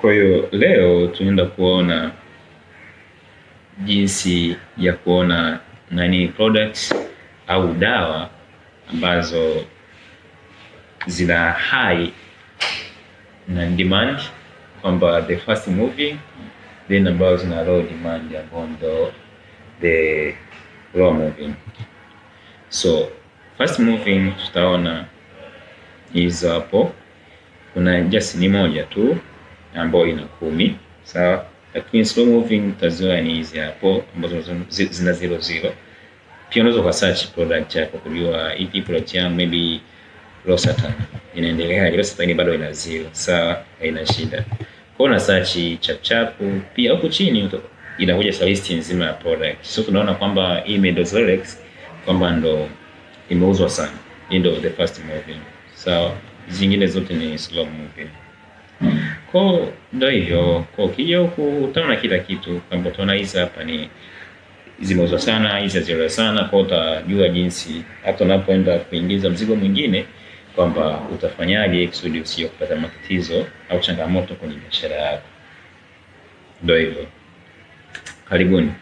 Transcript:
Kwa hiyo leo tunaenda kuona jinsi ya kuona products au dawa ambazo zina high na demand, kwamba the fast moving, then ambazo zina low demand ambazo the low moving. So fast moving tutaona hizo hapo, kuna just ni moja tu ambayo ina 10, sawa. Lakini slow moving tazoea ni hizi hapo ambazo zina 00. Pia unaweza kwa search product yako kujua hii product yangu maybe Losartan inaendelea, Losartan bado ina 0, sawa, haina shida. Kwa una search chap pia huko chini inakuja list nzima ya product. So tunaona kwamba hii Medozelex kwamba ndo imeuzwa sana, hii ndo the fast moving, sawa. Zingine zote ni slow moving. Kwa ndio hivyo, kwa ukija huku utaona kila kitu, kwamba utaona hizi hapa ni zimeuzwa sana, hizi hazijauza sana. Kwa utajua jinsi hata unapoenda kuingiza mzigo mwingine kwamba utafanyaje kusudi usije kupata matatizo au changamoto kwenye biashara yako. Ndio hivyo. Karibuni.